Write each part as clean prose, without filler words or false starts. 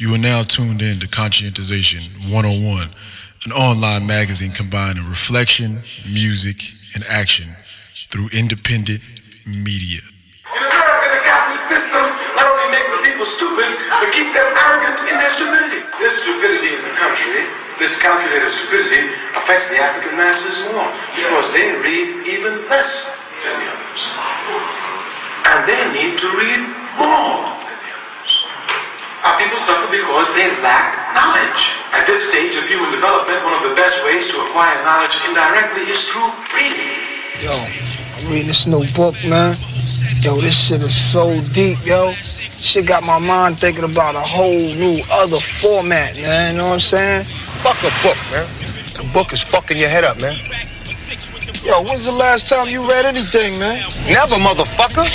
You are now tuned in to Conscientization 101, an online magazine combining reflection, music, and action through independent media. In America, the capitalist system not only makes the people stupid, but keeps them arrogant in their stupidity. This stupidity in the country, this calculated stupidity, affects the African masses more because they read even less than the others. And they need to read more than the others. Our people suffer because they lack knowledge. At this stage of human development, one of the best ways to acquire knowledge indirectly is through reading. Yo, I'm reading this new book, man. Yo, this shit is so deep, yo. Shit got my mind thinking about a whole new other format, man. You know what I'm saying? Fuck a book, man. The book is fucking your head up, man. Yo, when's the last time you read anything, man? Never, motherfucker.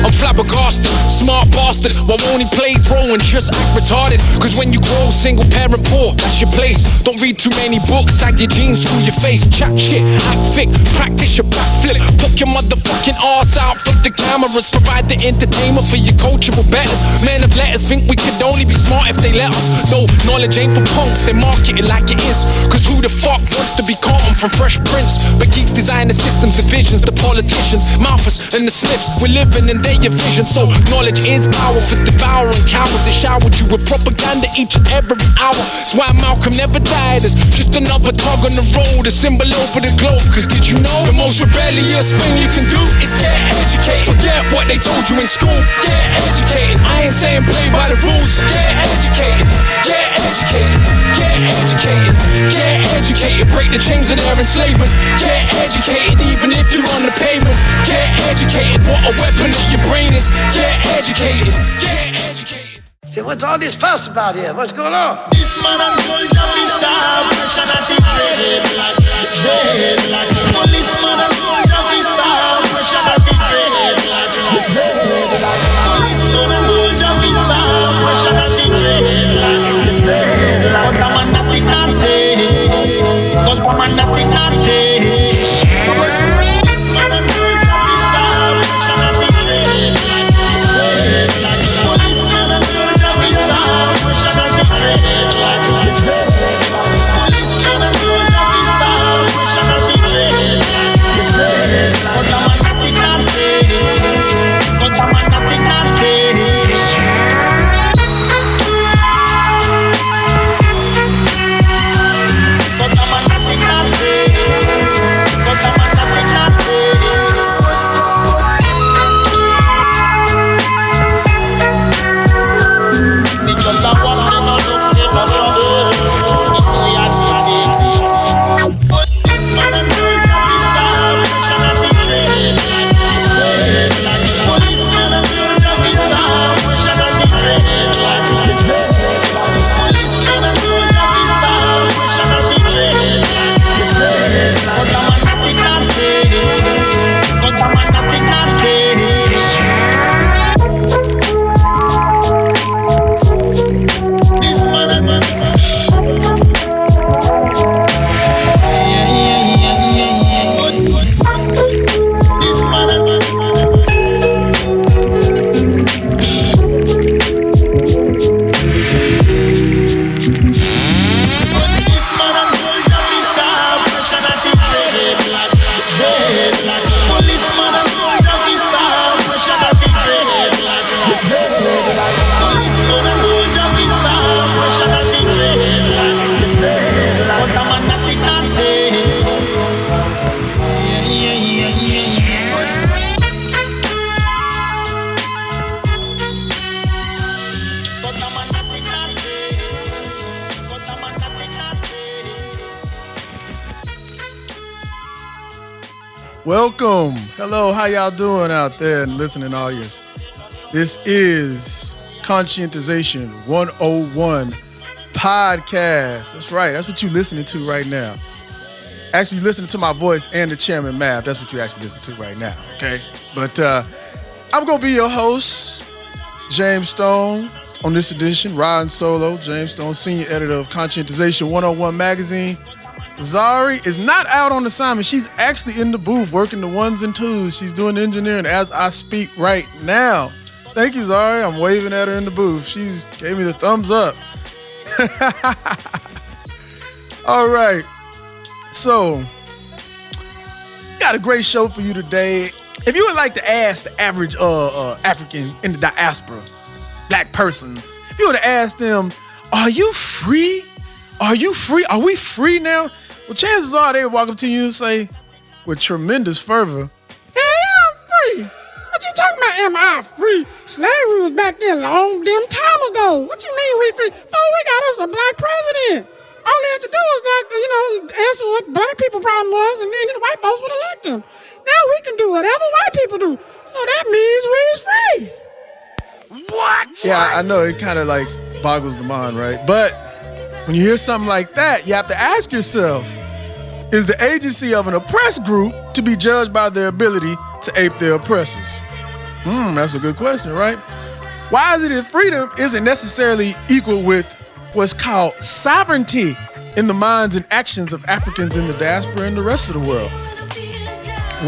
I'm flabbergasted, smart bastard. Why won't he play his role and just act retarded? Cause when you grow single parent poor, that's your place. Don't read too many books, sag your jeans through your face. Chat shit, act thick, practice your backflip. Poke your motherfucking arse out, flip the cameras. Provide the entertainment for your coachable betters. Men of letters think we could only be smart if they let us. No, knowledge ain't for punks, they market it like it is. Cause who the fuck wants to be Carlton from Fresh Prince? But geeks design the systems and visions, the politicians, Malthus and the Smiths. We're living in their vision, so knowledge is power for devouring cowards. They showered you with propaganda each and every hour. That's why Malcolm never died. It's just another dog on the road, a symbol over the globe. Cause did you know the most rebellious thing you can do is get educated? Forget what they told you in school. Get educated. I ain't saying play by the rules. Get educated. Get educated. Get educated. Get educated. Break the chains of their enslavement. Get educated, even if you're on the pavement. Get educated. What a weapon of your brain is. Get educated. Get educated. Say, what's all this fuss about here? What's going on? This man and soldier be starved, nation at the grave like policeman and soldier be starved, nation at the grave like policeman and soldier be starved, nation at the grave like but I'm a nothing, cause I'm a nothing. Policeman and soldier be starved, nation at the grave like policeman and soldier be starved, nation at the grave like policeman and soldier be starved, nation at the grave but I'm a nothing, but I'm a nothing. Because I want to know look for no trouble in the yard city. But this man and soldier be starved, nation at the grave like policeman and soldier be starved, nation at the grave like policeman and soldier be starved, nation at the grave but I'm a nothing, but I'm a nothing. Welcome. Hello, how y'all doing out there in the listening audience? This is Conscientization 101 podcast. That's right. That's what you're listening to right now. Actually, you're listening to my voice and the chairman Mav. That's what you actually listen to right now, okay? But I'm going to be your host, James Stone. on this edition, riding solo, James Stone, senior editor of Conscientization 101 magazine. Zari is not out on assignment. She's actually in the booth working the ones and twos. She's doing engineering as I speak right now. Thank you, Zari. I'm waving at her in the booth. She's gave me the thumbs up. All right. So, got a great show for you today. If you would like to ask the average African in the diaspora, black persons, if you would have asked them, are you free? Are you free? Are we free now? Well, chances are they would walk up to you and say, with tremendous fervor, yeah, I'm free. What you talking about, am I free? Slavery was back there a long damn time ago. What you mean we free? Oh, we got us a black president. All they had to do was answer what black people problem was, and then the white folks would elect them. Now we can do whatever white people do. So that means we're free. What? Yeah, I know, it kind of like boggles the mind, right? But when you hear something like that, you have to ask yourself, is the agency of an oppressed group to be judged by their ability to ape their oppressors? That's a good question, right? Why is it that freedom isn't necessarily equal with what's called sovereignty in the minds and actions of Africans in the diaspora and the rest of the world?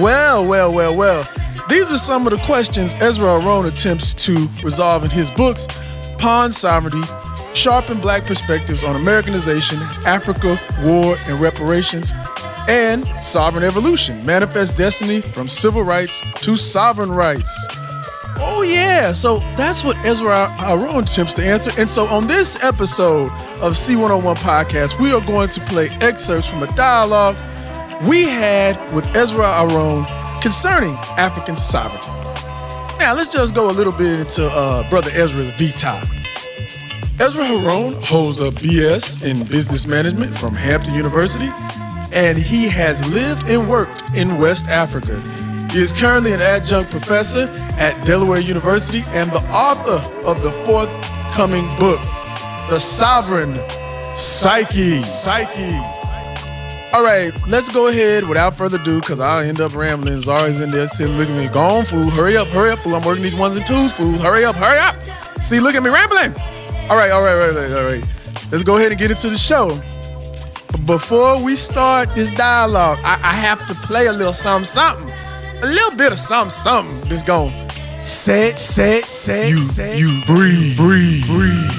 Well. These are some of the questions Ezrah Aharone attempts to resolve in his books, Pawn Sovereignty, Sharpen Black Perspectives on Americanization, Africa, War, and Reparations, and Sovereign Evolution, Manifest Destiny from Civil Rights to Sovereign Rights. Oh yeah, so that's what Ezrah Aharone attempts to answer. And so on this episode of C101 Podcast, we are going to play excerpts from a dialogue we had with Ezrah Aharone concerning African sovereignty. Now let's just go a little bit into Brother Ezra's vita. Ezrah Aharone holds a BS in Business Management from Hampton University, and he has lived and worked in West Africa. He is currently an adjunct professor at Delaware University and the author of the forthcoming book, The Sovereign Psyche. All right, let's go ahead without further ado, because I'll end up rambling. Zari's in there sitting looking at me, go on, fool, hurry up, fool. I'm working these ones and twos, fool. Hurry up. See, look at me rambling. All right. Let's go ahead and get into the show. Before we start this dialogue, I have to play a little something. A little bit of something. Just going, say. You breathe.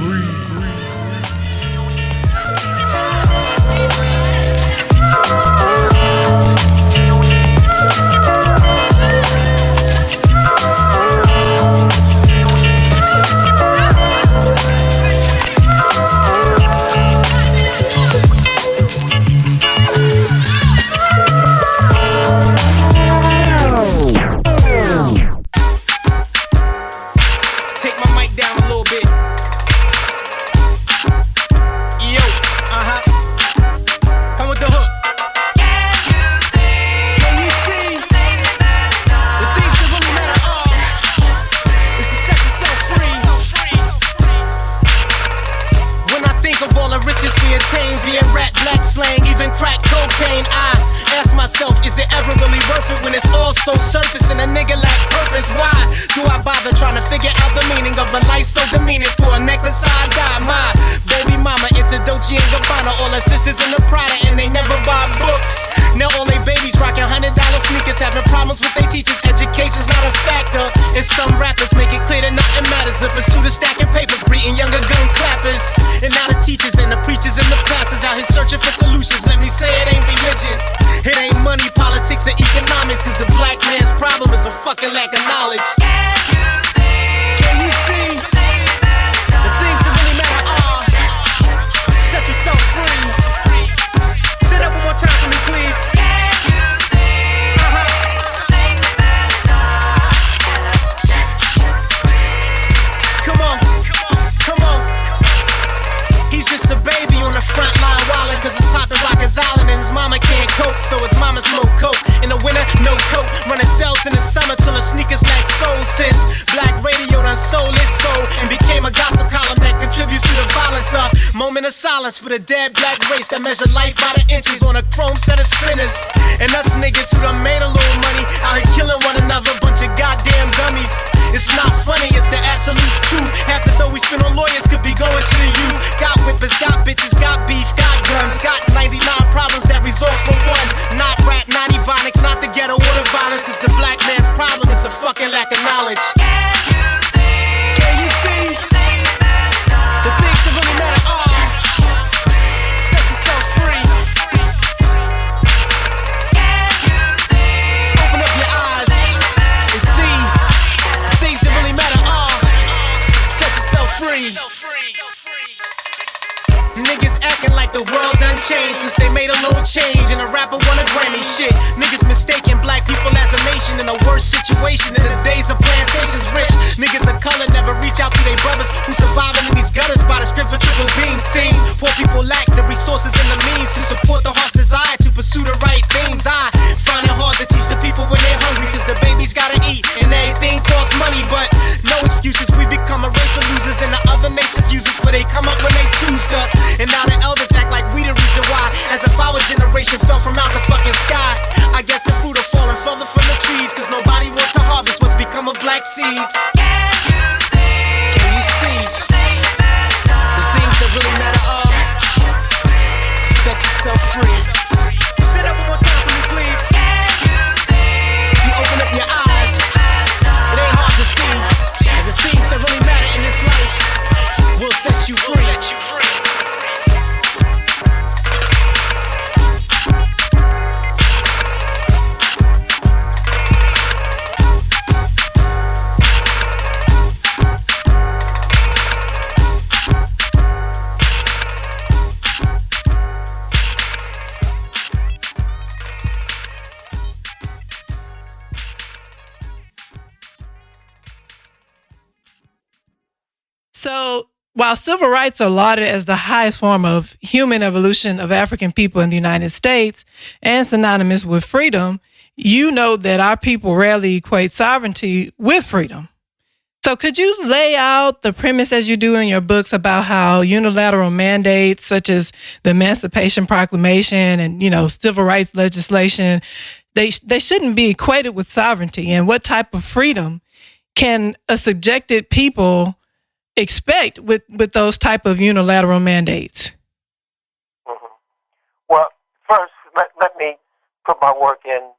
For the dead black race that measure life by the inches on a chrome set of spinners. And us niggas who done made a little money out here killing one another, bunch of goddamn dummies. It's not funny, it's the absolute truth. Half the dough we spend on lawyers could be going to the youth. Got whippers, got bitches, got beef, got guns, got 99 problems that result from one. Not rap, not ebonics, not the ghetto or the violence, cause the black man's problem is a fucking lack of knowledge. Can you see the things that really matter are set yourself free. Just open up your eyes and see the things that really matter are set yourself free. Niggas acting like the world done changed since they made a little change and a rapper won a Grammy. Shit, niggas mistaking black people as a nation in a worse situation in the days of plantations rich. Niggas of color never reach out to their brothers who surviving in these gutters by the strip of triple beam seams. Poor people lack the resources and the means to support the heart's desire to pursue the right things. I find it hard to teach the people when they're hungry, cause the babies gotta eat and everything costs money. But no excuses, we become a race of losers and the other nations use us for they come up when they choose to. And now the elders act like we the reason why, as if our generation fell from out the fucking sky. I guess the fruit are falling further from the trees, cause nobody wants to harvest what's become of black seeds. Can you see the things that really matter are set yourself free. Say that one more time for me, please. If you open up your eyes, it ain't hard to see. And the things that really matter in this life will set you free. So, while civil rights are lauded as the highest form of human evolution of African people in the United States and synonymous with freedom, you know that our people rarely equate sovereignty with freedom. So could you lay out the premise as you do in your books about how unilateral mandates such as the Emancipation Proclamation and, civil rights legislation, they shouldn't be equated with sovereignty, and what type of freedom can a subjected people expect with those type of unilateral mandates? Mm-hmm. Well, first, let me put my work in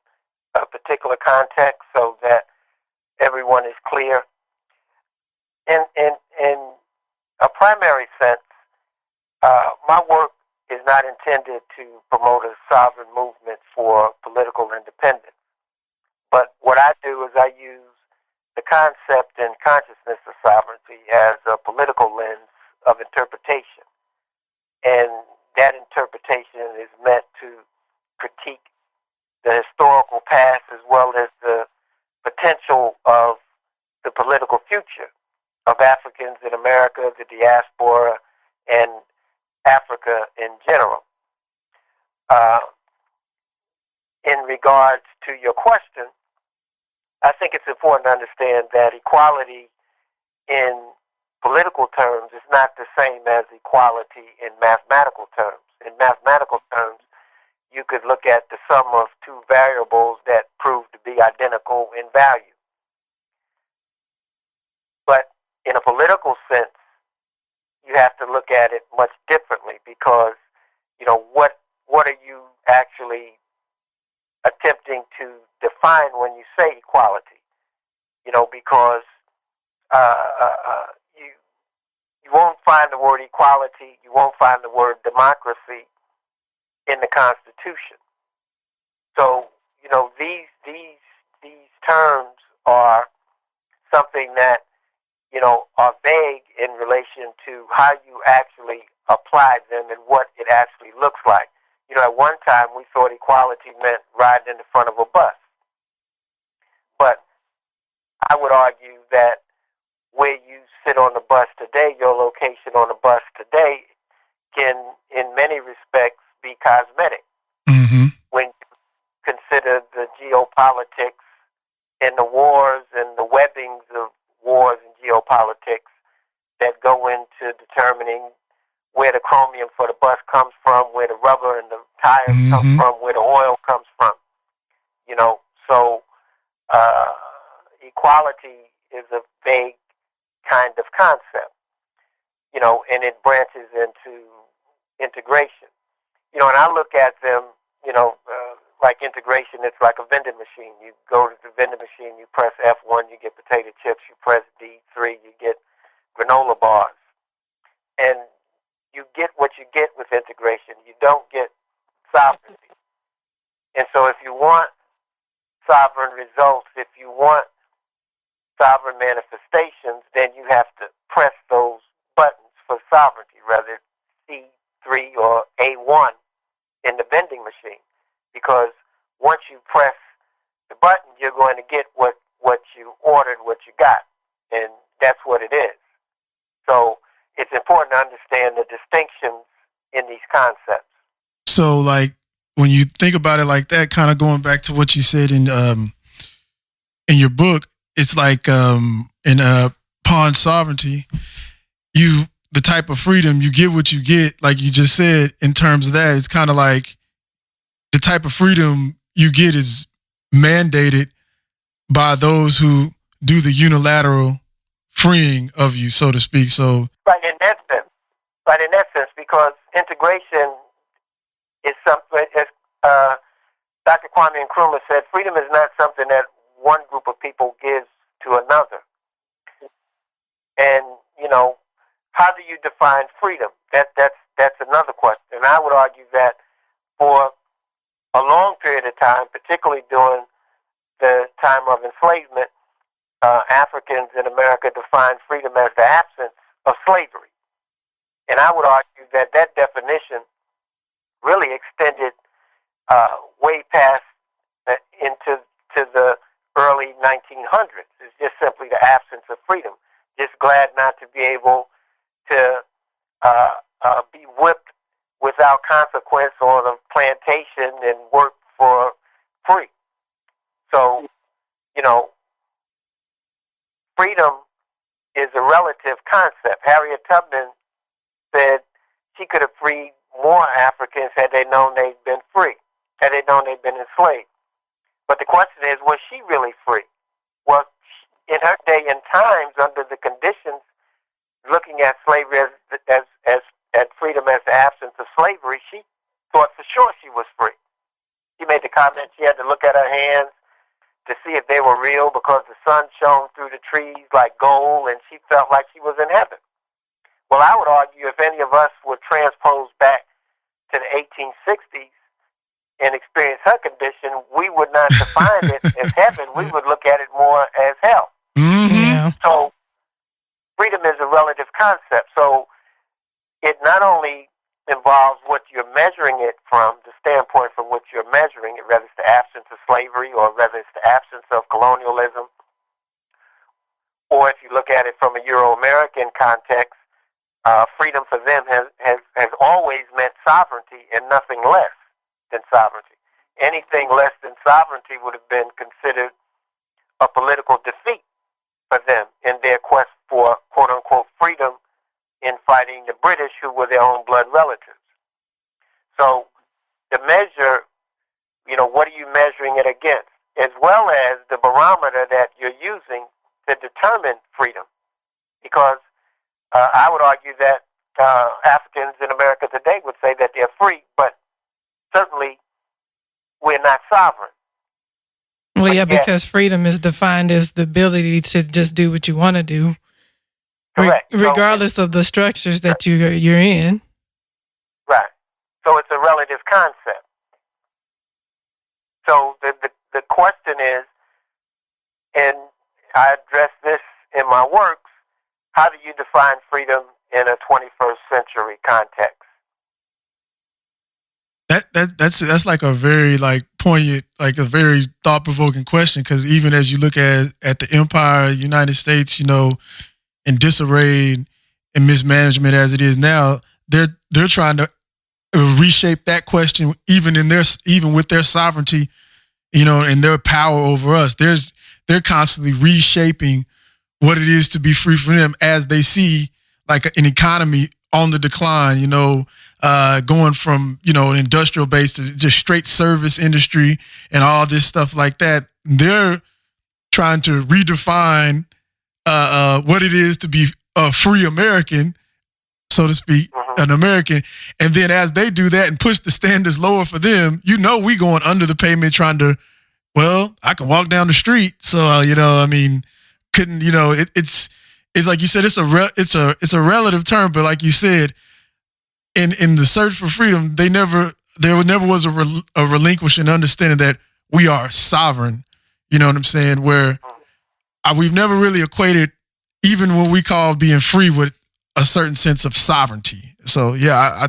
a particular context so that everyone is clear. In a primary sense, my work is not intended to promote a sovereign movement for political independence. But what I do is I use the concept and consciousness of sovereignty as a political lens of interpretation. And that interpretation is meant to critique the historical past as well as the potential of the political future of Africans in America, the diaspora, and Africa in general. In regards to your question, I think it's important to understand that equality in political terms is not the same as equality in mathematical terms. In mathematical terms, you could look at the sum of two variables that prove to be identical in value. But in a political sense, you have to look at it much differently because, what are you actually attempting to define when you say equality? Because you won't find the word equality, you won't find the word democracy in the Constitution. So, these terms are something that, are vague in relation to how you actually apply them and what it actually looks like. At one time we thought equality meant riding in the front of a bus. But I would argue that where you sit on the bus today, your location on the bus today, can, in many respects, be cosmetic. Mm-hmm. When you consider the geopolitics and the wars and the webbings of wars and geopolitics that go into determining where the chromium for the bus comes from, where the rubber and the tires come from, where the oil comes from. So equality is a vague kind of concept, and it branches into integration. And I look at them, like integration, it's like a vending machine. You go to the vending machine, you press F1, you get potato chips. You press D3, you get granola bars. And you get what you get with integration. You don't get sovereignty. And so if you want sovereign results, if you want sovereign manifestations, then you have to press those buttons for sovereignty, whether it's C3 or A1 in the vending machine. Because once you press the button, you're going to get what you ordered, what you got. And that's what it is. So it's important to understand the distinctions in these concepts. So, like, when you think about it like that, kind of going back to what you said in your book, it's like in Pawn Sovereignty, the type of freedom, you get what you get, like you just said, in terms of that, it's kind of like the type of freedom you get is mandated by those who do the unilateral freeing of you, so to speak. So, right in that sense, because integration is something, as Dr. Kwame Nkrumah said, freedom is not something that one group of people gives to another. And how do you define freedom? That's another question. And I would argue that for a long period of time, particularly during the time of enslavement, Africans in America defined freedom as the absence of slavery. And I would argue that definition really extended way past into the early 1900s. It's just simply the absence of freedom. Just glad not to be able to be whipped without consequence on a plantation and work for free. So, freedom is a relative concept. Harriet Tubman said she could have freed more Africans had they known they'd been free, had they known they'd been enslaved. But the question is, was she really free? Well, in her day and times, under the conditions, looking at slavery as freedom as the absence of slavery, she thought for sure she was free. She made the comment she had to look at her hands to see if they were real because the sun shone through the trees like gold, and she felt like she was in heaven. Well, I would argue if any of us were transposed back to the 1860s and experience her condition, we would not define it as heaven. We would look at it more as hell. Mm-hmm. Yeah. So freedom is a relative concept. So it not only involves what you're measuring it from, the standpoint from which you're measuring it, whether it's the absence of slavery or whether it's the absence of colonialism, or if you look at it from a Euro-American context, freedom for them has always meant sovereignty and nothing less than sovereignty. Anything less than sovereignty would have been considered a political defeat for them in their quest for quote-unquote freedom in fighting the British, who were their own blood relatives. So the measure, what are you measuring it against, as well as the barometer that you're using to determine freedom. Because I would argue that Africans in America today would say that they're free, but certainly we're not sovereign. Well, yeah, because freedom is defined as the ability to just do what you want to do. Correct. Regardless of the structures that you're in. Right. So it's a relative concept. So the question is, and I address this in my works, how do you define freedom in a 21st century context? That's like a very poignant, like a very thought-provoking question, because even as you look at the empire, United States, in disarray and mismanagement as it is now, they're trying to reshape that question even with their sovereignty, and their power over us. They're constantly reshaping what it is to be free from them as they see like an economy on the decline, going from, an industrial base to just straight service industry and all this stuff like that. They're trying to redefine what it is to be a free American, so to speak, an American. And then as they do that and push the standards lower for them, we going under the pavement trying to, well, I can walk down the street. So, it's like you said, it's a relative term, but like you said, in the search for freedom, there never was a relinquishing understanding that we are sovereign. You know what I'm saying? Where we've never really equated even what we call being free with a certain sense of sovereignty. So yeah,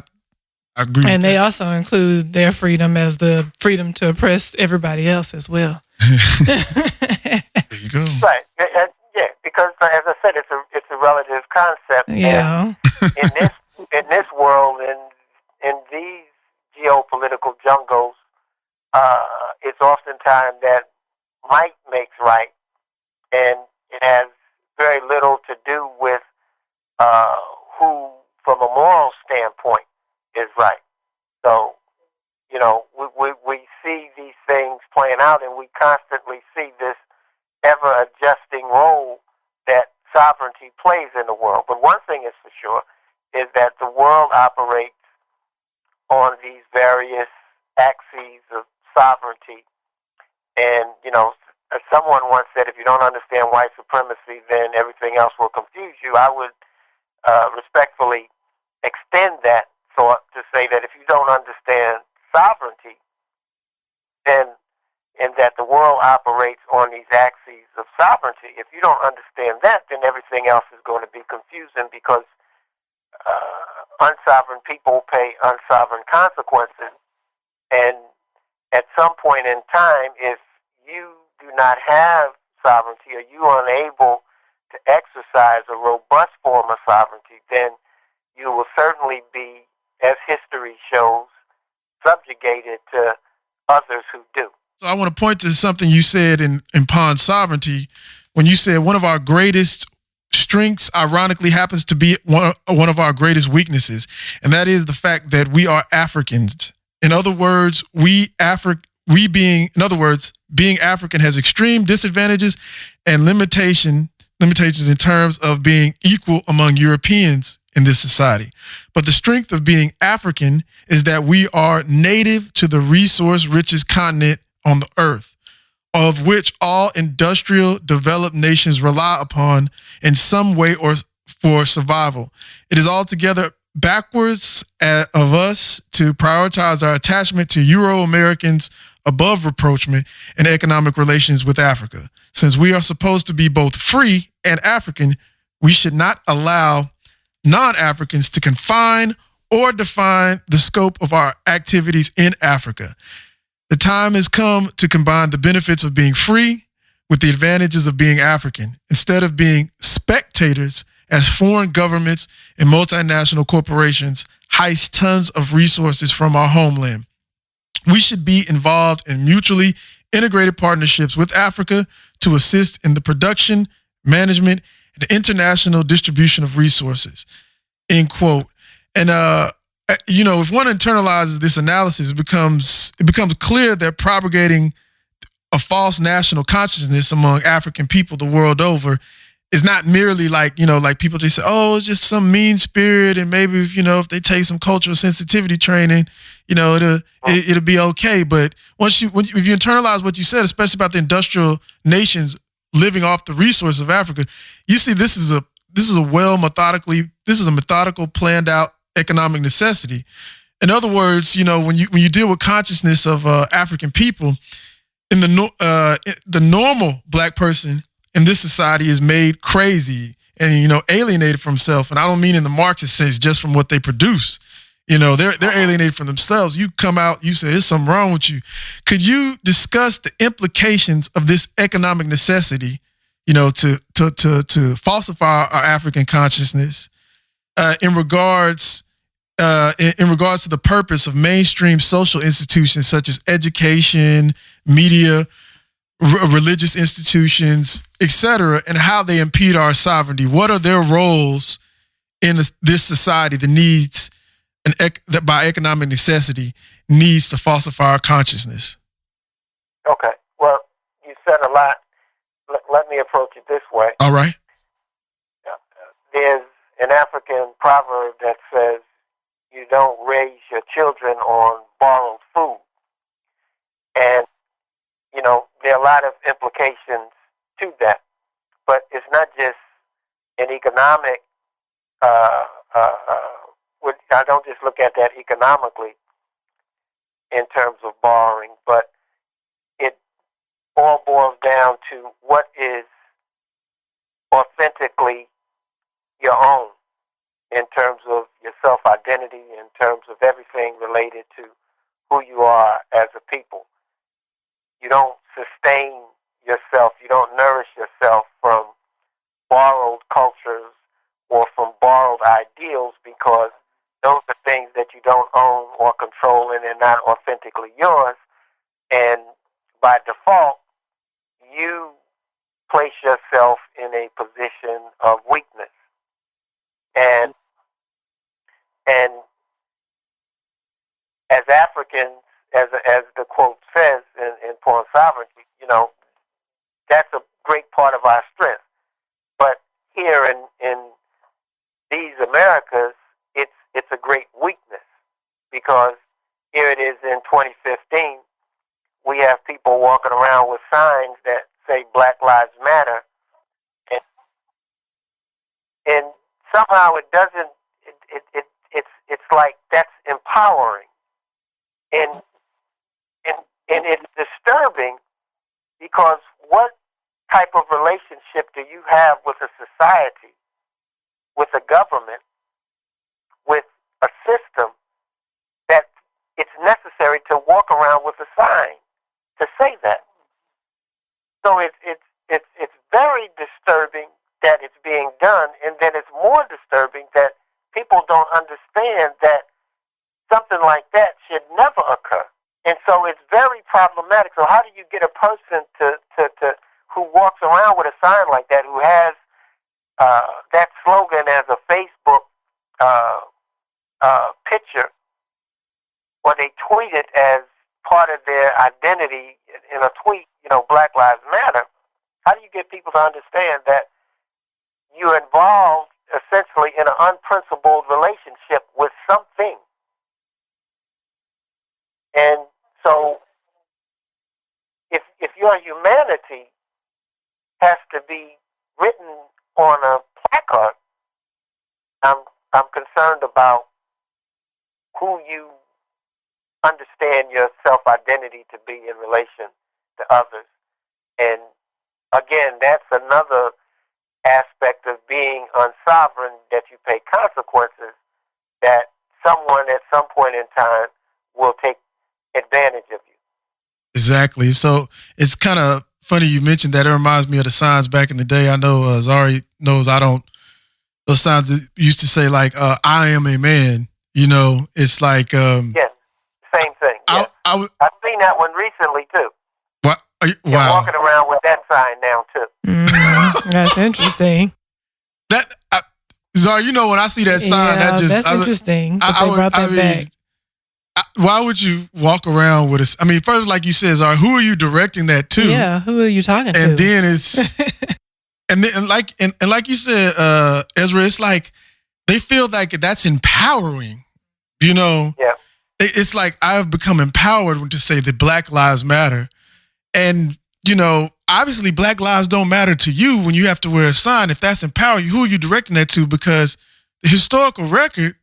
I agree. And with they that. also include their freedom as the freedom to oppress everybody else as well. There you go. Right. Yeah, because as I said, it's a relative concept. Yeah. And in this world, in these geopolitical jungles, it's oftentimes that might makes right, and it has very little to do with who, from a moral standpoint, is right. So, we see these things playing out, and we constantly see this ever-adjusting role that sovereignty plays in the world. But one thing is for sure, is that the world operates on these various axes of sovereignty. And, as someone once said, if you don't understand white supremacy, then everything else will confuse you. I would respectfully extend that thought to say that if you don't understand sovereignty, then and that the world operates on these axes of sovereignty, if you don't understand that, then everything else is going to be confusing, because unsovereign people pay unsovereign consequences. And at some point in time, if you do not have sovereignty, or you are unable to exercise a robust form of sovereignty, then you will certainly be, as history shows, subjugated to others who do. So I want to point to something you said in Pawn Sovereignty, when you said one of our greatest strengths, ironically, happens to be one of our greatest weaknesses, and that is the fact that we are Africans. In other words, being African has extreme disadvantages and limitations in terms of being equal among Europeans in this society. But the strength of being African is that we are native to the resource richest continent on the earth, of which all industrial developed nations rely upon in some way or for survival. It is altogether backwards of us to prioritize our attachment to Euro-Americans above rapprochement in economic relations with Africa. Since we are supposed to be both free and African, we should not allow non-Africans to confine or define the scope of our activities in Africa. The time has come to combine the benefits of being free with the advantages of being African, instead of being spectators as foreign governments and multinational corporations heist tons of resources from our homeland. We should be involved in mutually integrated partnerships with Africa to assist in the production, management, and international distribution of resources, end quote. And, if one internalizes this analysis, it becomes clear that propagating a false national consciousness among African people the world over is not merely like people just say, oh, it's just some mean spirit, and maybe if they take some cultural sensitivity training, it'll be okay. But if you internalize what you said, especially about the industrial nations living off the resources of Africa, you see this is a methodical, planned out economic necessity. In other words, when you deal with consciousness of African people, in the normal black person in this society is made crazy and alienated from himself. And I don't mean in the Marxist sense, just from what they produce. They're alienated from themselves. You come out, you say there's something wrong with you. Could you discuss the implications of this economic necessity, to falsify our African consciousness in regards to the purpose of mainstream social institutions such as education, media, religious institutions, etc., and how they impede our sovereignty? What are their roles in this society that needs that by economic necessity needs to falsify our consciousness? Okay. Well, you said a lot. Let me approach it this way. All right. there's an African proverb that says you don't raise your children on borrowed food. And, you know, there are a lot of implications to that. But it's not just an economic, I don't just look at that economically in terms of borrowing, but it all boils down to what is authentically your own in terms of your self-identity, in terms of everything related to who you are as a people. You don't sustain yourself, you don't nourish yourself from borrowed cultures or from borrowed ideals, because those are things that you don't own or control and they're not authentically yours. And by default, you place yourself in a position of weakness. And as Africans, as the quote says in Porn Sovereignty, you know, that's a great part of our strength. But here in these Americas, it's a great weakness, because here it is in 2015, we have people walking around with signs that say Black Lives Matter, and somehow it doesn't. It's like that's empowering, and it's disturbing, because what type of relationship do you have with a society, with a government, with a system that it's necessary to walk around with a sign to say that? So it's very disturbing that it's being done, and then it's more disturbing that people don't understand that something like that should never occur. And so it's very problematic. So how do you get a person to who walks around with a sign like that, who has that slogan as a Facebook picture, or they tweet it as part of their identity in a tweet, you know, Black Lives Matter? How do you get people to understand that you're involved essentially in an unprincipled relationship with something? And so if your humanity has to be written on a placard, I'm concerned about who you understand your self-identity to be in relation to others. And again, that's another aspect of being unsovereign, that you pay consequences, that someone at some point in time will take advantage of you. Exactly. So it's kind of funny you mentioned that. It reminds me of the signs back in the day. I know Zari knows I don't. Those signs that used to say like, I am a man. You know, it's like... yes, same thing. Yes. I've seen that one recently too. What? Wow. You're walking around with that sign now too. That's interesting. Zari, you know, when I see that sign, that's interesting. But they brought that back. Why would you walk around with a... I mean, first, like you said, Zari, who are you directing that to? Yeah, who are you talking to? And then it's... and like you said, Ezra, it's like they feel like that's empowering, you know? Yeah. It's like I've become empowered to say that Black Lives Matter. And, you know, obviously Black lives don't matter to you when you have to wear a sign. If that's empowering you, who are you directing that to? Because the historical record,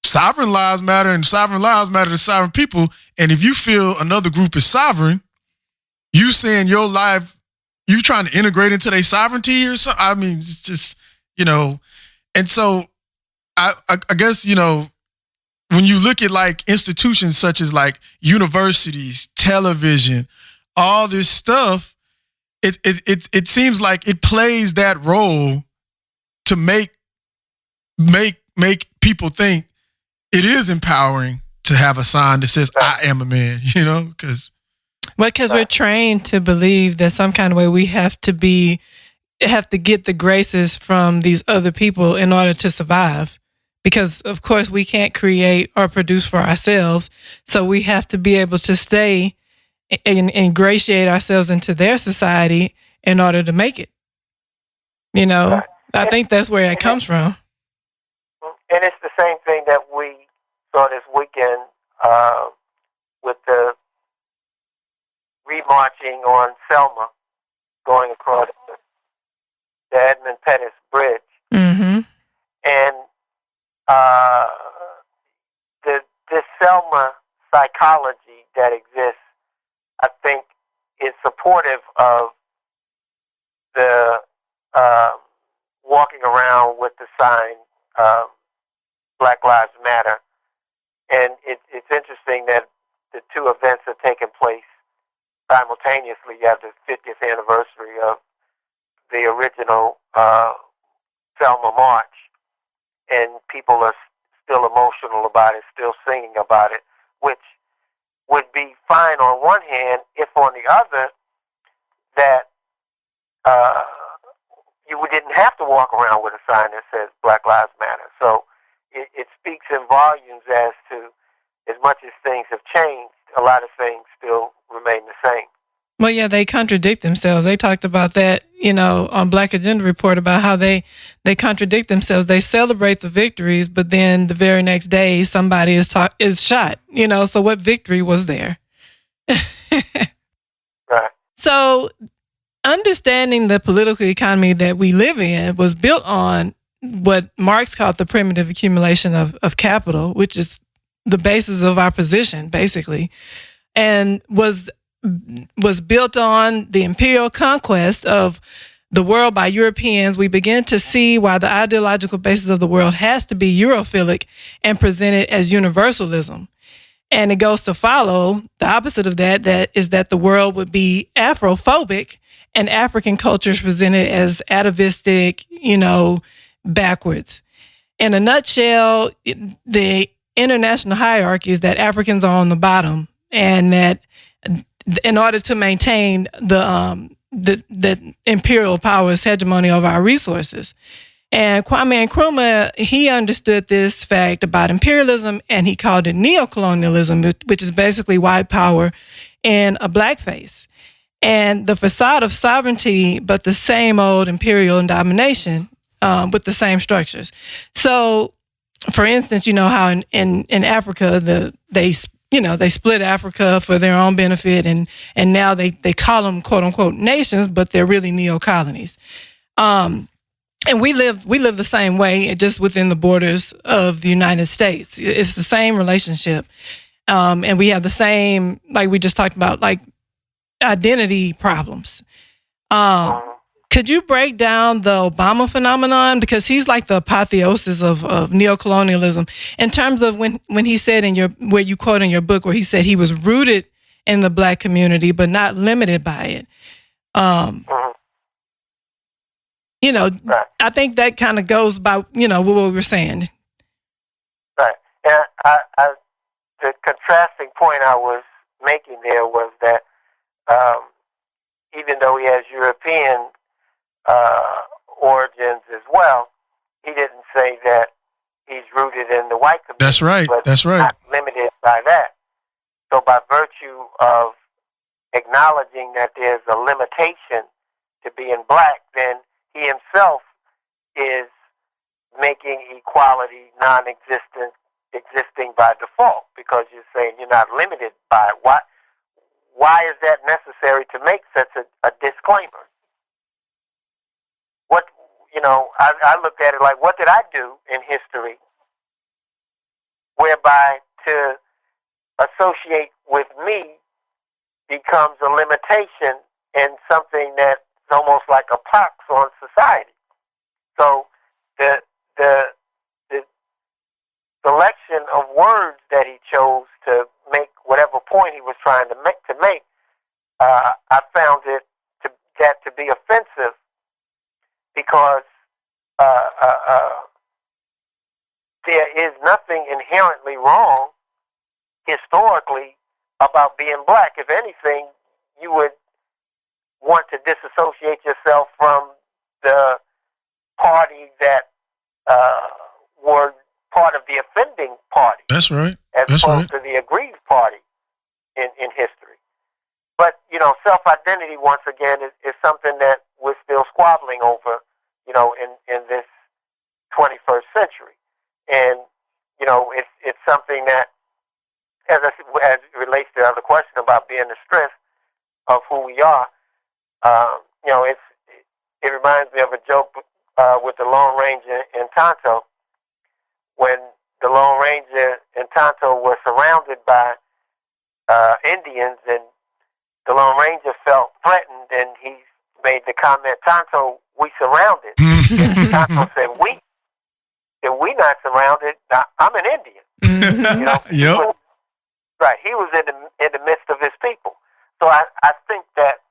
sovereign lives matter, and sovereign lives matter to sovereign people. And if you feel another group is sovereign, you saying your life, you trying to integrate into their sovereignty or something. I mean, it's just, you know, and so I guess, you know, when you look at like institutions such as like universities, television, all this stuff, it seems like it plays that role to make people think it is empowering to have a sign that says I am a man, you know, because we're trained to believe that some kind of way we have to get the graces from these other people in order to survive. Because of course we can't create or produce for ourselves. So we have to be able to stay and ingratiate ourselves into their society in order to make it. You know, I think that's where it comes from. And it's the same thing that we saw this weekend with the remarching on Selma going across the Edmund Pettus Bridge. Mm-hmm. And this Selma psychology that exists, I think, is supportive of the walking around with the sign Black Lives Matter. And it's interesting that the two events are taking place simultaneously. You have the 50th anniversary of the original Selma March, and people are still emotional about it, still singing about it, which would be fine on one hand, if on the other, that you didn't have to walk around with a sign that says Black Lives Matter. So it speaks in volumes as to, as much as things have changed, a lot of things still remain the same. Well, yeah, they contradict themselves. They talked about that, on Black Agenda Report, about how they contradict themselves. They celebrate the victories, but then the very next day, somebody is shot. So what victory was there? Right. So understanding the political economy that we live in was built on what Marx called the primitive accumulation of capital, which is the basis of our position, basically, and was built on the imperial conquest of the world by Europeans. We begin to see why the ideological basis of the world has to be Europhilic and presented as universalism. And it goes to follow the opposite of that is that the world would be Afrophobic and African cultures presented as atavistic, backwards. In a nutshell, the international hierarchy is that Africans are on the bottom, and that in order to maintain the imperial power's hegemony over our resources. And Kwame Nkrumah, he understood this fact about imperialism, and he called it neocolonialism, which is basically white power in a blackface. And the facade of sovereignty, but the same old imperial domination with the same structures. So, for instance, how in Africa, they split Africa for their own benefit, and now they call them quote unquote nations, but they're really neo-colonies. And we live the same way, just within the borders of the United States. It's the same relationship, and we have the same, like we just talked about, like identity problems. Could you break down the Obama phenomenon? Because he's like the apotheosis of neocolonialism, in terms of when he said where you quote in your book, where he said he was rooted in the Black community, but not limited by it. Right. I think that kind of goes by, what we were saying. Right. And the contrasting point I was making there was that even though he has European origins as well, he didn't say that he's rooted in the white community. That's right. But That's right. Not limited by that. So by virtue of acknowledging that there's a limitation to being Black, then he himself is making equality existing by default, because you're saying you're not limited by it. Why is that necessary to make such a disclaimer? What, I looked at it like, what did I do in history whereby to associate with me becomes a limitation and something that's almost like a pox on society? So the selection of words that he chose to make whatever point he was trying to make, I found that to be offensive, because there is nothing inherently wrong historically about being Black. If anything, you would want to disassociate yourself from the party that were part of the offending party. That's right. As opposed to the aggrieved party in history. But, self-identity, once again, is something that we're still squabbling over in this 21st century. And, it's something that, as it relates to the other question about being the strength of who we are, it reminds me of a joke with the Lone Ranger and Tonto, when the Lone Ranger and Tonto were surrounded by Indians, and the Lone Ranger felt threatened, and he made the comment, "Tonto, we surrounded." And Tonto said, "We? If we not surrounded, I'm an Indian." Yep. Right. He was in the midst of his people. So I think that,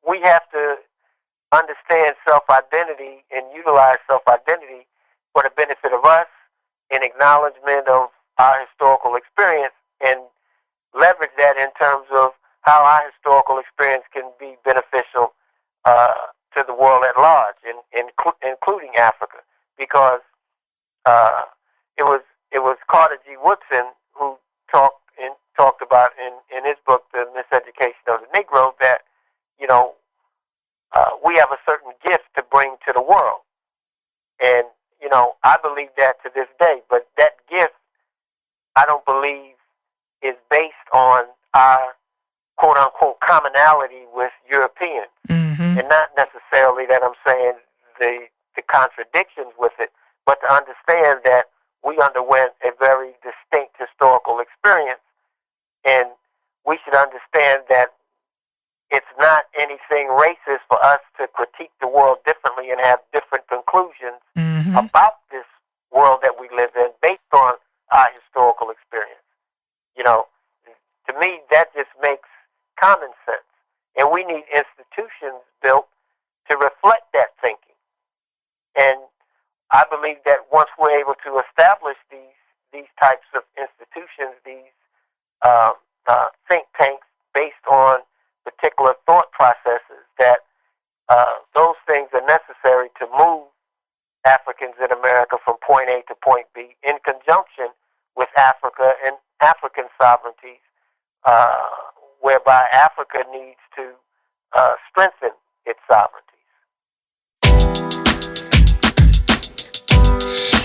we have to understand self-identity and utilize self-identity for the benefit of us, in acknowledgement of our historical experience, and leverage that in terms of how our historical experience can be beneficial to the world at large, including Africa. Because it was Carter G. Woodson who talked about in his book, The Miseducation of the Negro, that we have a certain gift to bring to the world, and I believe that to this day. But that gift, I don't believe, is based on our quote unquote commonality with Europeans, and not necessarily that I'm saying the contradictions with it, but to understand that we underwent a very distinct historical experience, and we should understand that it's not anything racist for us to critique the world differently and have different conclusions about this world that we live in based on our historical experience. To me, that just makes common sense. And we need institutions built to reflect that thinking. And I believe that once we're able to establish these types of institutions, these think tanks based on particular thought processes, that those things are necessary to move Africans in America from point A to point B, in conjunction with Africa and African sovereignties, whereby Africa needs to strengthen its sovereignties.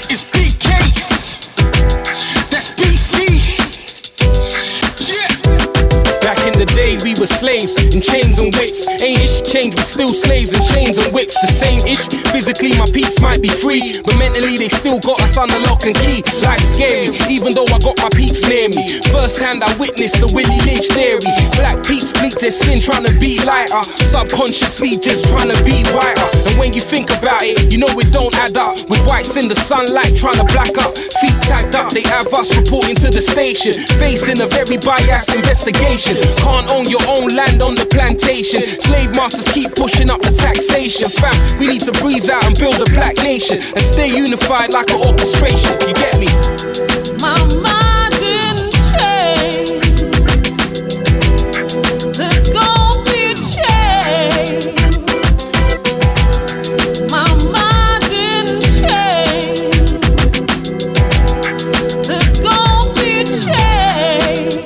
It's BK. That's BC. Yeah. Back in the day, we were slaves in chains and whips. Ain't ish changed, we still slaves in chains and whips. The same ish. Physically, my peeps might be free, but mentally they still got us under lock and key. Life's scary, even though I got my peeps near me. First hand, I witnessed the Willie Lynch theory. Black peeps bleach their skin trying to be lighter, subconsciously just trying to be whiter. And when you think about it, you know it don't add up. With whites in the sunlight trying to black up, feet tagged up, they have us reporting to the station, facing a very biased investigation. Can't own your own land on the plantation. Slave masters keep pushing up the taxation. Fam, we need to breeze out and build a black nation and stay unified like an orchestration. You get me? My mind didn't change. There's gonna be change. My mind didn't change. There's gonna be change.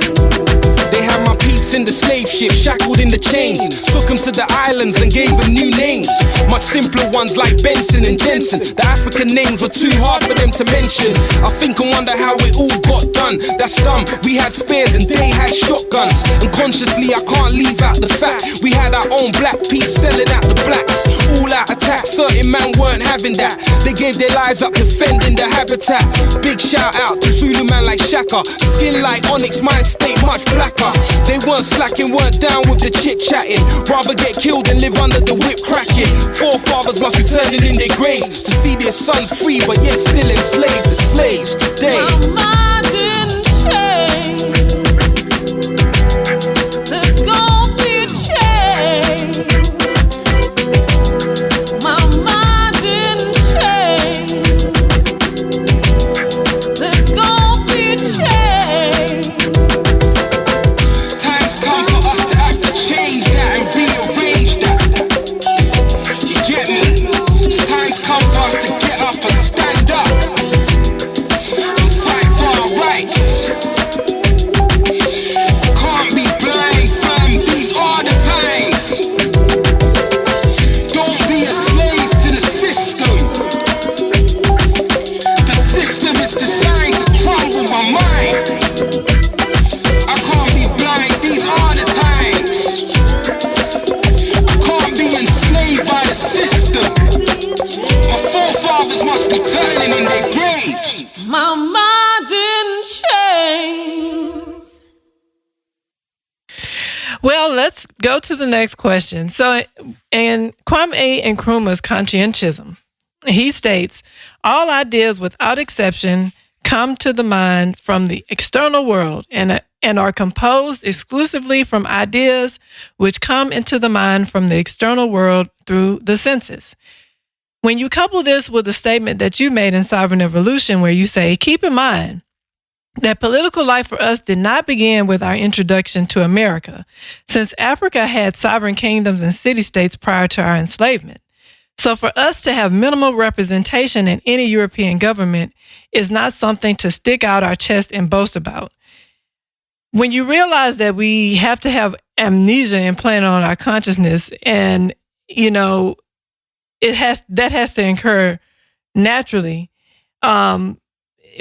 They had my peeps in the slave ship, shackled in the chains. Took them to the islands and gave them new names. Much simpler ones like Benson and Jensen. The African names were too hard for them to mention. I think and wonder how it all got done. That's dumb. We had spears and they had shotguns. And consciously I can't leave out the fact we had our own black peeps selling out the blacks. All out attack, certain man weren't having that. They gave their lives up defending the habitat. Big shout out to Zulu man like Shaka. Skin like onyx, mind state much blacker. They weren't slacking, weren't down with the chit chatting. Rather get killed than live under the whip cracking. Forefathers must be turning in their graves to see their sons free, but yet still enslaved. The slaves today. My mind didn't change. There's gonna be change. My mind didn't change. There's gonna be change. Time's come for us to have to change that and rearrange that. You get me? Time's come for us to get up and stand up and fight for our Well, let's go to the next question. So, in Kwame Nkrumah's Conscientism, he states, all ideas without exception come to the mind from the external world and are composed exclusively from ideas which come into the mind from the external world through the senses. When you couple this with the statement that you made in Sovereign Evolution, where you say, keep in mind that political life for us did not begin with our introduction to America, since Africa had sovereign kingdoms and city-states prior to our enslavement. So for us to have minimal representation in any European government is not something to stick out our chest and boast about. When you realize that we have to have amnesia implanted on our consciousness, and that has to occur naturally.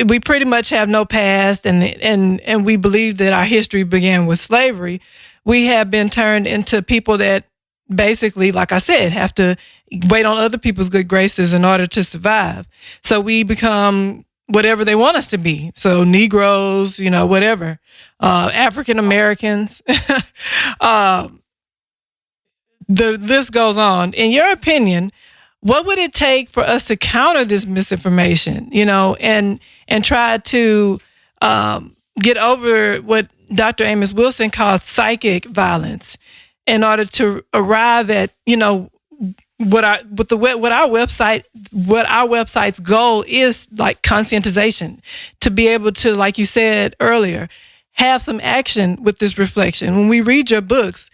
We pretty much have no past, and we believe that our history began with slavery. We have been turned into people that basically, like I said, have to wait on other people's good graces in order to survive. So we become whatever they want us to be. So Negroes, whatever, African Americans. The list goes on. In your opinion, what would it take for us to counter this misinformation, and try to get over what Dr. Amos Wilson calls psychic violence, in order to arrive at, what our website's goal is, like conscientization, to be able to, like you said earlier, have some action with this reflection. When we read your books,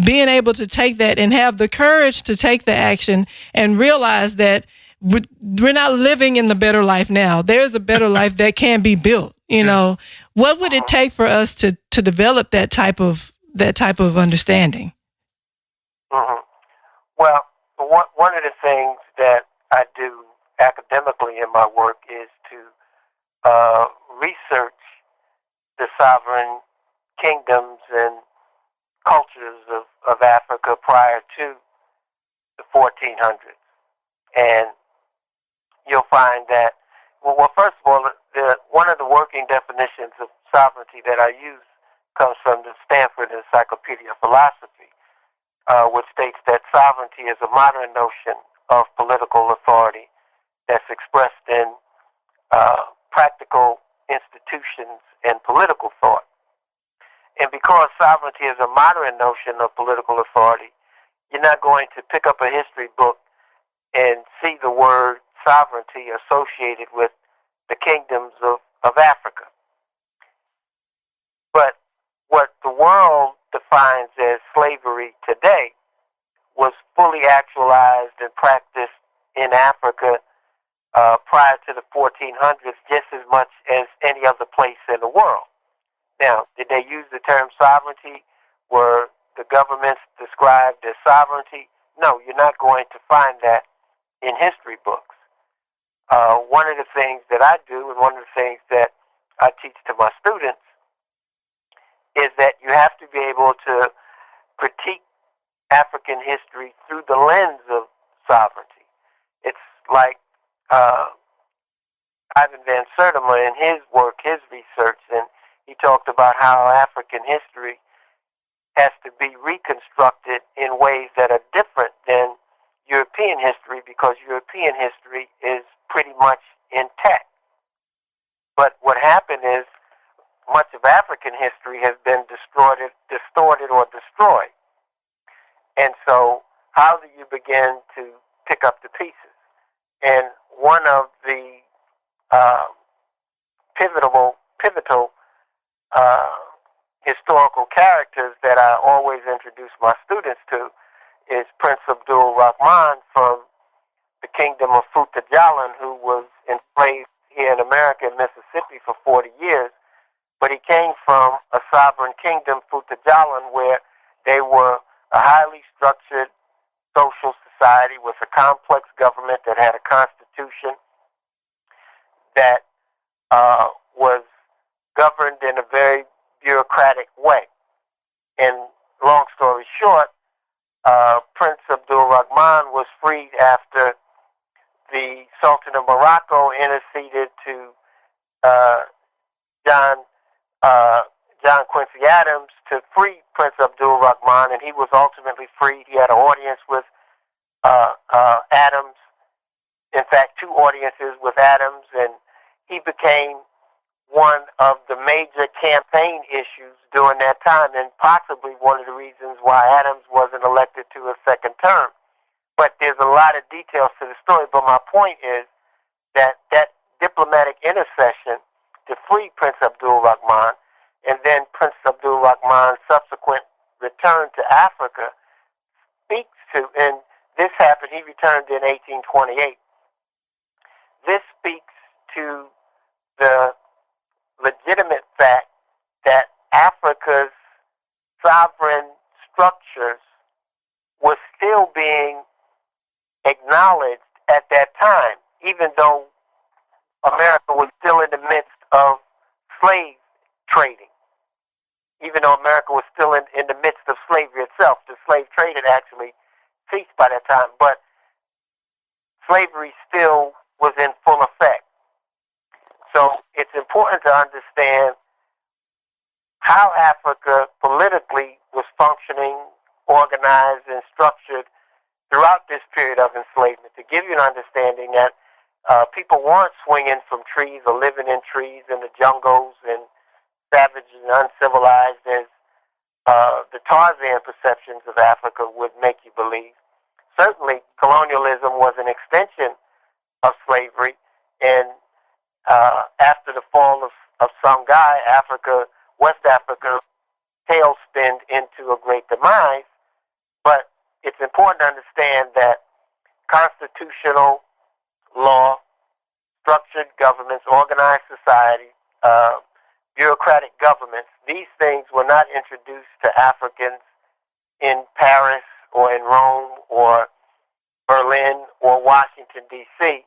being able to take that and have the courage to take the action and realize that we're not living in the better life now. There's a better life that can be built. What would it take for us to develop that type of understanding? Mm-hmm. Well, one of the things that I do academically in my work is to research the sovereign kingdoms and cultures of Africa prior to the 1400s. And you'll find that, well, first of all, one of the working definitions of sovereignty that I use comes from the Stanford Encyclopedia of Philosophy, which states that sovereignty is a modern notion of political authority that's expressed in practical institutions and political thought. And because sovereignty is a modern notion of political authority, you're not going to pick up a history book and see the word sovereignty associated with the kingdoms of Africa. But what the world defines as slavery today was fully actualized and practiced in Africa prior to the 1400s just as much as any other place in the world. Now, did they use the term sovereignty? Were the governments described as sovereignty? No, you're not going to find that in history books. One of the things that I do, and one of the things that I teach to my students, is that you have to be able to critique African history through the lens of sovereignty. It's like Ivan Van Sertima in his work, his research, and he talked about how African history has to be reconstructed in ways that are different than European history, because European history is pretty much intact. But what happened is much of African history has been distorted or destroyed. And so how do you begin to pick up the pieces? And one of the pivotal historical characters that I always introduce my students to is Prince Abdul Rahman from the kingdom of Futa Jalan, who was enslaved here in America in Mississippi for 40 years. But he came from a sovereign kingdom, Futa Jalan, where they were a highly structured social society with a complex government that had a constitution that was governed in a very bureaucratic way. And long story short, Prince Abdul Rahman was freed after the Sultan of Morocco interceded to John Quincy Adams to free Prince Abdul Rahman, and he was ultimately freed. He had an audience with Adams. In fact, 2 audiences with Adams, and he became one of the major campaign issues during that time, and possibly one of the reasons why Adams wasn't elected to a second term. But there's a lot of details to the story. But my point is that diplomatic intercession to free Prince Abdul Rahman, and then Prince Abdul Rahman's subsequent return to Africa, speaks to, and this happened, he returned in 1828. This speaks to the legitimate fact that Africa's sovereign structures were still being acknowledged at that time, even though America was still in the midst of slave trading. Even though America was still in the midst of slavery itself, the slave trade had actually ceased by that time, but slavery still was in full effect. So it's important to understand how Africa politically was functioning, organized, and structured throughout this period of enslavement, to give you an understanding that people weren't swinging from trees or living in trees in the jungles and savage and uncivilized as the Tarzan perceptions of Africa would make you believe. Certainly, colonialism was an extension of slavery, and after the fall of Songhai, West Africa tailspinned into a great demise. But it's important to understand that constitutional law, structured governments, organized society, bureaucratic governments, these things were not introduced to Africans in Paris or in Rome or Berlin or Washington, D.C.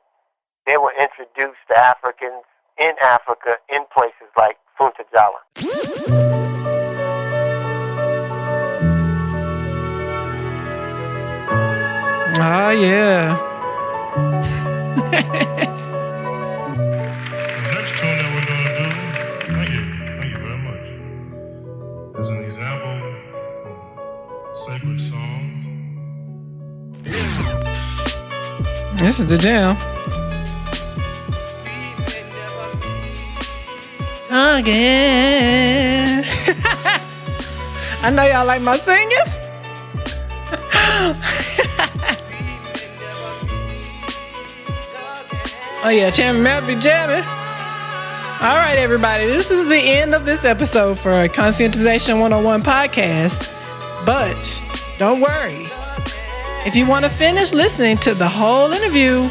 They were introduced to Africans in Africa in places like Funta Jala. Oh, yeah. The next tune that we're going to do, thank you very much, is an example of sacred songs. This is the jam. Again. I know y'all like my singing. Oh yeah, Chairman Matt be jamming. All right, everybody, this is the end of this episode for Conscientization 101 podcast. But don't worry. If you want to finish listening to the whole interview,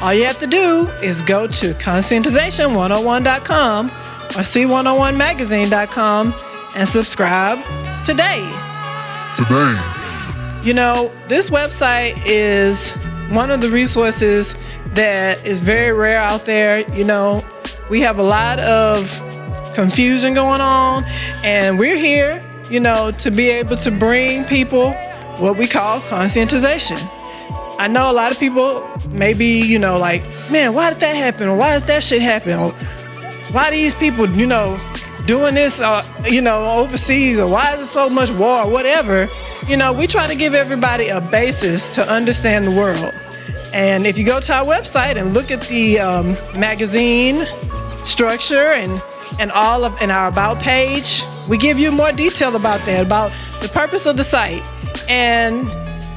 all you have to do is go to conscientization101.com or c101magazine.com and subscribe today. You know, this website is one of the resources that is very rare out there. You know, we have a lot of confusion going on, and we're here, you know, to be able to bring people what we call conscientization. I know a lot of people may be, you know, like, man, why did that happen? Or why did that shit happen? Or why these people, you know, doing this, you know, overseas? Or why is there so much war or whatever? You know, we try to give everybody a basis to understand the world. And if you go to our website and look at the magazine structure and all of in our About page, we give you more detail about that, about the purpose of the site. And,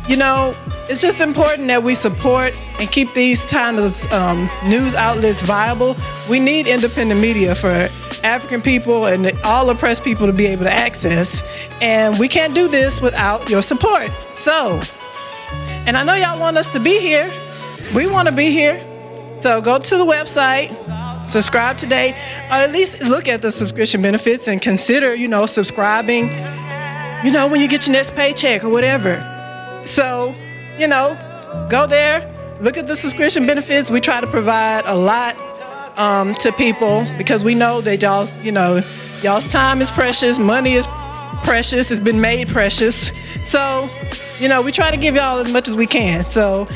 you know, it's just important that we support and keep these kind of news outlets viable. We need independent media for African people and all oppressed people to be able to access. And we can't do this without your support. So, and I know y'all want us to be here. We want to be here. So go to the website, subscribe today, or at least look at the subscription benefits and consider, you know, subscribing, you know, when you get your next paycheck or whatever. So, you know, go there, look at the subscription benefits. We try to provide a lot to people because we know that y'all's, you know, y'all's time is precious, money is precious, it's been made precious. So, you know, we try to give y'all as much as we can. So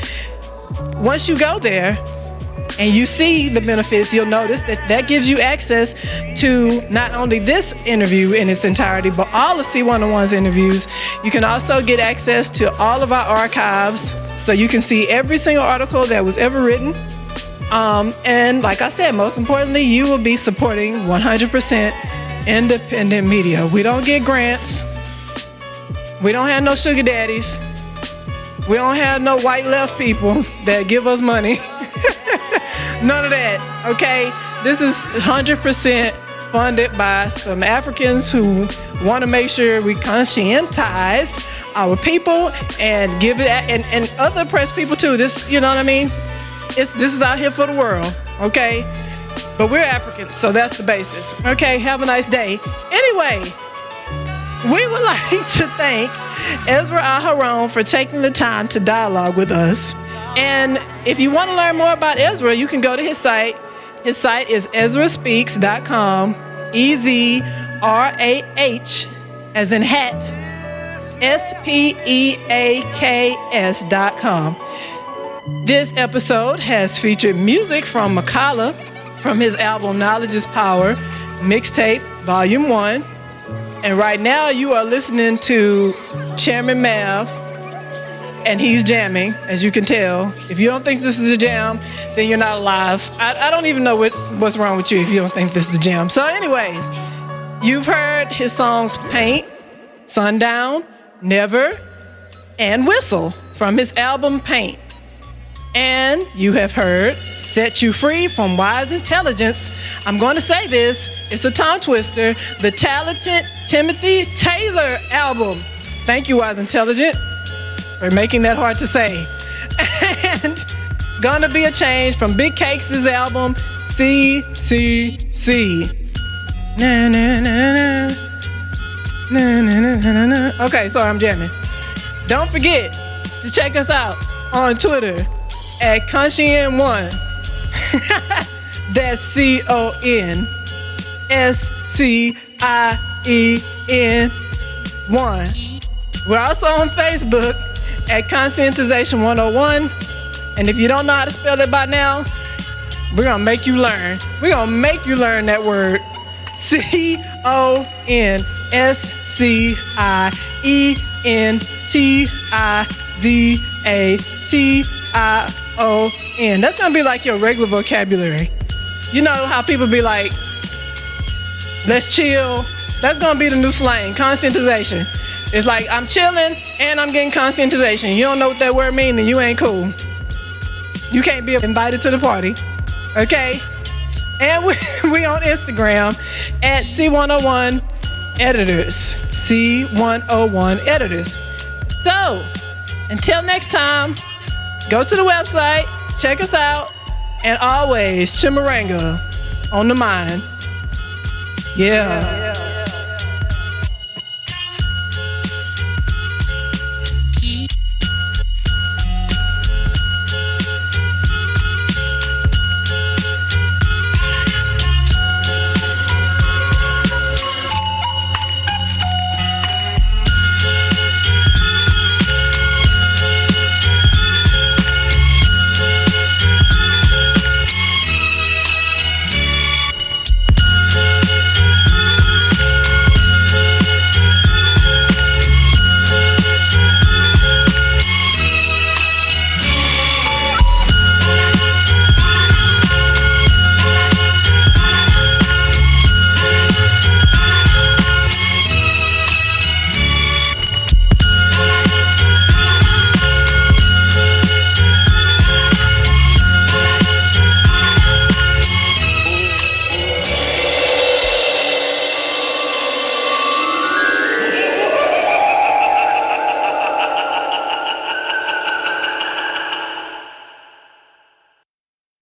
once you go there, and you see the benefits, you'll notice that gives you access to not only this interview in its entirety, but all of C101's interviews. You can also get access to all of our archives, so you can see every single article that was ever written. And like I said, most importantly, you will be supporting 100% independent media. We don't get grants. We don't have no sugar daddies. We don't have no white left people that give us money. None of that, okay? This is 100% funded by some Africans who want to make sure we conscientize our people and give it, and other oppressed people too. This, you know what I mean? This is out here for the world, okay? But we're Africans, so that's the basis. Okay, have a nice day. Anyway, we would like to thank Ezrah Aharone for taking the time to dialogue with us. And if you want to learn more about Ezrah, you can go to his site. His site is EzrahSpeaks.com, EZRAH, as in hat, SPEAKS.com. This episode has featured music from Makala from his album Knowledge is Power, mixtape, Volume 1. And right now you are listening to Chairman Mav, and he's jamming, as you can tell. If you don't think this is a jam, then you're not alive. I don't even know what's wrong with you if you don't think this is a jam. So anyways, you've heard his songs Paint, Sundown, Never, and Whistle from his album Paint. And you have heard Set You Free from Wise Intelligence. I'm going to say this, it's a tongue twister, the talented Timothy Taylor album. Thank you, Wise Intelligent, for making that hard to say. And Gonna Be a Change from Big Cakes' album CCC. Na, na, na, na. Na, na, na, na, na. Okay, sorry, I'm jamming. Don't forget to check us out on Twitter at Conscien1. That's CONSCIEN1. We're also on Facebook at Conscientization 101. And if you don't know how to spell it by now, we're gonna make you learn. We're gonna make you learn that word. CONSCIENTIZATION. That's gonna be like your regular vocabulary. You know how people be like, let's chill. That's gonna be the new slang, conscientization. It's like, I'm chilling and I'm getting conscientization. You don't know what that word means, then you ain't cool. You can't be invited to the party, okay? And we on Instagram at C101 Editors. C101 Editors. So, until next time, go to the website, check us out, and always Chimaranga on the mind. Yeah.